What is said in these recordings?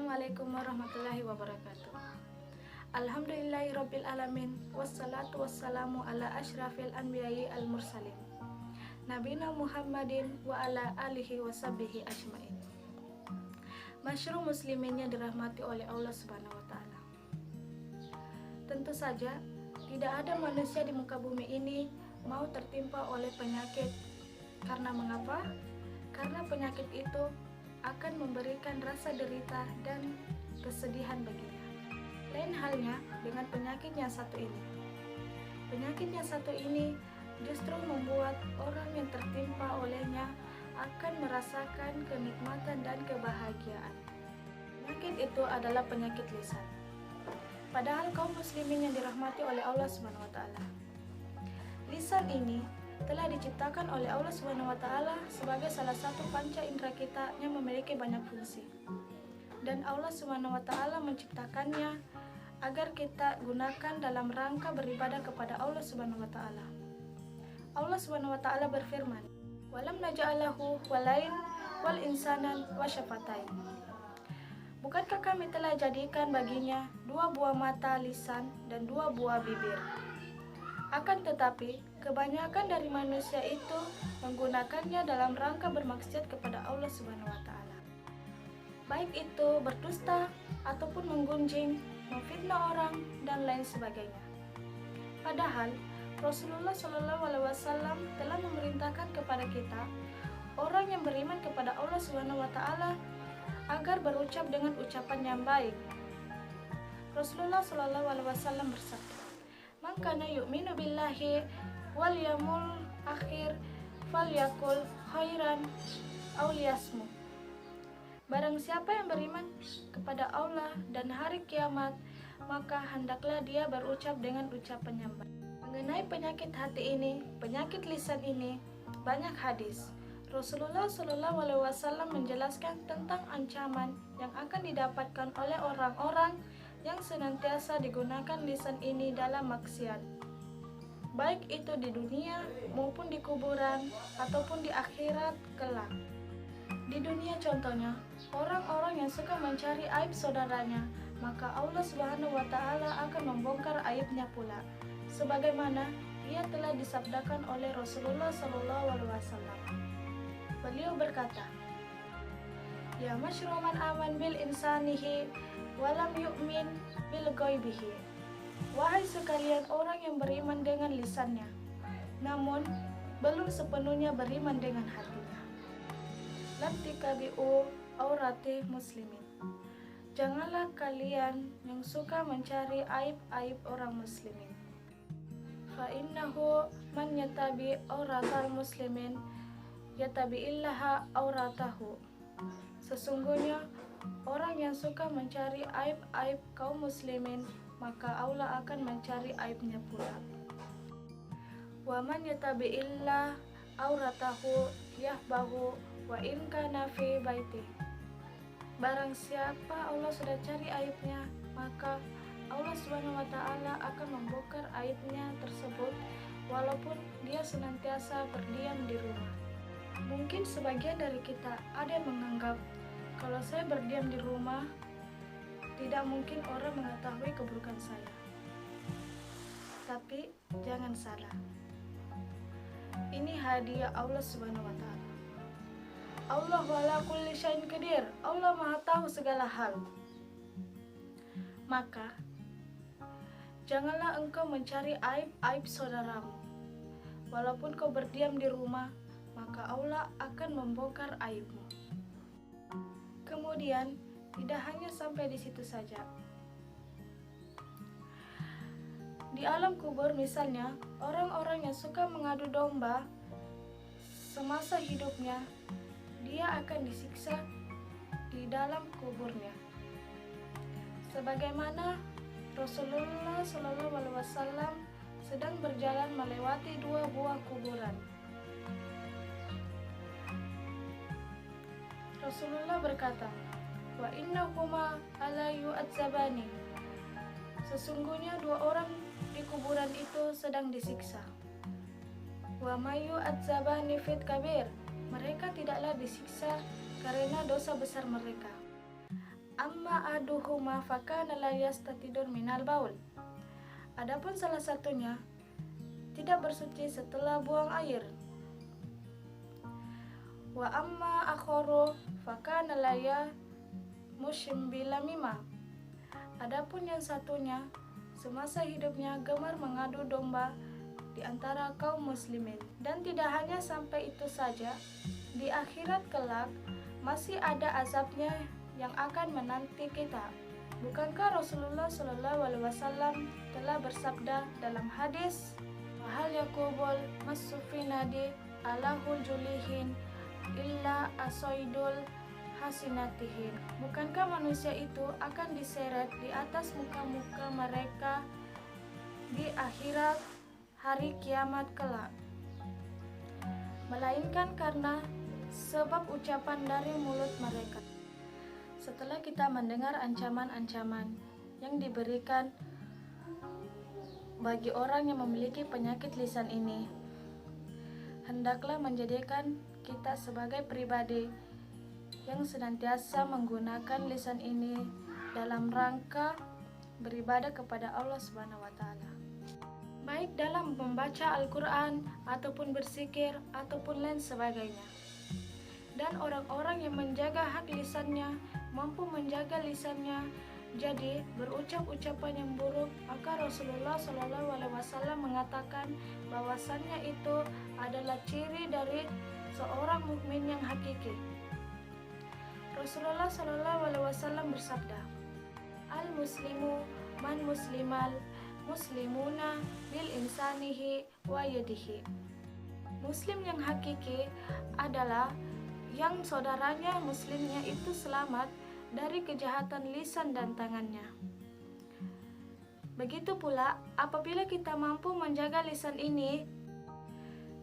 Assalamualaikum warahmatullahi wabarakatuh. Alhamdulillahirabbil alamin wassalatu wassalamu ala asyrafil anbiya'i al mursalin Nabina Muhammadin wa ala alihi washabbihi ajmain. Masyarul muslimin yang dirahmati oleh Allah Subhanahu wa taala. Tentu saja tidak ada manusia di muka bumi ini mau tertimpa oleh penyakit. Karena mengapa? Karena penyakit itu akan memberikan rasa derita dan kesedihan baginya. Lain halnya dengan penyakit yang satu ini. Penyakit yang satu ini justru membuat orang yang tertimpa olehnya akan merasakan kenikmatan dan kebahagiaan. Penyakit itu adalah penyakit lisan. Padahal kaum muslimin yang dirahmati oleh Allah Subhanahu wa taala. Lisan ini telah diciptakan oleh Allah Subhanahu wa taala sebagai salah satu panca indera kita yang memiliki banyak fungsi. Dan Allah Subhanahu wa taala menciptakannya agar kita gunakan dalam rangka beribadah kepada Allah Subhanahu wa taala. Allah Subhanahu wa taala berfirman, "Walam naj'alahu walain wal insanan wasyafatain." Bukankah kami telah jadikan baginya dua buah mata lisan dan dua buah bibir? Akan tetapi, kebanyakan dari manusia itu menggunakannya dalam rangka bermaksiat kepada Allah Subhanahu wa taala. Baik itu berdusta ataupun menggunjing, memfitnah orang dan lain sebagainya. Padahal Rasulullah SAW telah memerintahkan kepada kita, orang yang beriman kepada Allah Subhanahu wa taala, agar berucap dengan ucapan yang baik. Rasulullah SAW bersabda, "Man kana yu'minu billahi wal yawmil akhir falyakul khairan aw liyasmut." Barang siapa yang beriman kepada Allah dan hari kiamat, maka hendaklah dia berucap dengan ucapan yang baik. Mengenai penyakit hati ini, penyakit lisan ini, banyak hadis. Rasulullah SAW menjelaskan tentang ancaman yang akan didapatkan oleh orang-orang yang senantiasa digunakan lisan ini dalam maksiat, baik itu di dunia maupun di kuburan ataupun di akhirat kelak. Di dunia contohnya, orang-orang yang suka mencari aib saudaranya, maka Allah Subhanahu wa taala akan membongkar aibnya pula, sebagaimana ia telah disabdakan oleh Rasulullah SAW. Beliau berkata, "Ya masyru man aman bil insanihi walam yu'min bil ghaibihi." Wahai sekalian orang yang beriman dengan lisannya, namun belum sepenuhnya beriman dengan hatinya. Lam tikabi'u aurati muslimin. Janganlah kalian yang suka mencari aib-aib orang muslimin. Fa innahu man yatabi auratal muslimin yatabi'illaha auratahu. Sesungguhnya orang yang suka mencari aib-aib kaum muslimin, maka Allah akan mencari aibnya pula. Wa man yatabi'illah auratahu yahbahu wa in kana fi baiti. Barang siapa Allah sudah cari aibnya, maka Allah Subhanahu wa taala akan membongkar aibnya tersebut walaupun dia senantiasa berdiam di rumah. Mungkin sebagian dari kita ada yang menganggap kalau saya berdiam di rumah, tidak mungkin orang mengetahui keburukan saya. Tapi jangan salah. Ini hadiah Allah Subhanahu wa taala. Allah wala kulli syai'in qadir. Allah Maha tahu segala hal. Maka janganlah engkau mencari aib-aib saudaramu. Walaupun kau berdiam di rumah, maka Allah akan membongkar aibmu. Kemudian, tidak hanya sampai di situ saja. Di alam kubur misalnya, orang-orang yang suka mengadu domba semasa hidupnya, dia akan disiksa di dalam kuburnya. Sebagaimana Rasulullah SAW sedang berjalan melewati dua buah kuburan. Rasulullah berkata, "Wa innahuma ala yu'adzabani." Sesungguhnya dua orang di kuburan itu sedang disiksa. Wa mayu adzabani fit kabir. Mereka tidaklah disiksa karena dosa besar mereka. Amma aduhuma fakana la yastatidur minal baul. Adapun salah satunya tidak bersuci setelah buang air. Wa amma akharu fakana la yamushim bilamima. Adapun yang satunya semasa hidupnya gemar mengadu domba di antara kaum muslimin. Dan tidak hanya sampai itu saja, di akhirat kelak masih ada azabnya yang akan menanti kita. Bukankah Rasulullah SAW telah bersabda dalam hadis, "Hal yakubul masufinadi alahul julihin illa asoidul hasinatihin." Bukankah manusia itu akan diseret di atas muka-muka mereka di akhirat hari kiamat kelak, melainkan karena sebab ucapan dari mulut mereka. Setelah kita mendengar ancaman-ancaman yang diberikan bagi orang yang memiliki penyakit lisan ini, hendaklah menjadikan kita sebagai pribadi yang senantiasa menggunakan lisan ini dalam rangka beribadah kepada Allah Subhanahu wa Ta'ala, baik dalam membaca Al-Quran ataupun berzikir ataupun lain sebagainya. Dan orang-orang yang menjaga hak lisannya mampu menjaga lisannya jadi berucap ucapan yang buruk, maka Rasulullah SAW mengatakan bahwasannya itu adalah ciri dari seorang mukmin yang hakiki. Rasulullah SAW bersabda, "Al-muslimu man muslimal muslimuna bil insanihi wa yadihi." Muslim yang hakiki adalah yang saudaranya muslimnya itu selamat dari kejahatan lisan dan tangannya. Begitu pula apabila kita mampu menjaga lisan ini,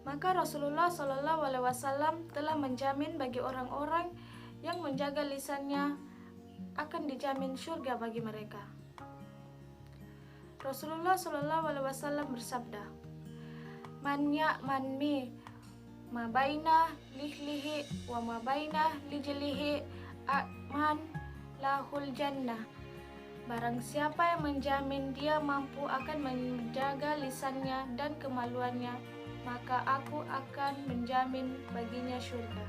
maka Rasulullah SAW telah menjamin bagi orang-orang yang menjaga lisannya akan dijamin surga bagi mereka. Rasulullah SAW bersabda, "Man ya'man mi ma baina lihlihi wa ma baina lijlihi aman lahul jannah." Barang siapa yang menjamin dia mampu akan menjaga lisannya dan kemaluannya, maka aku akan menjamin baginya surga.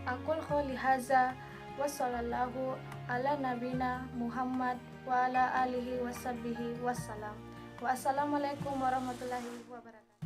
Aqul qouli hadza wa sallallahu ala nabina Muhammad wa ala alihi washabbihi wassalam. Wassalamualaikum warahmatullahi wabarakatuh.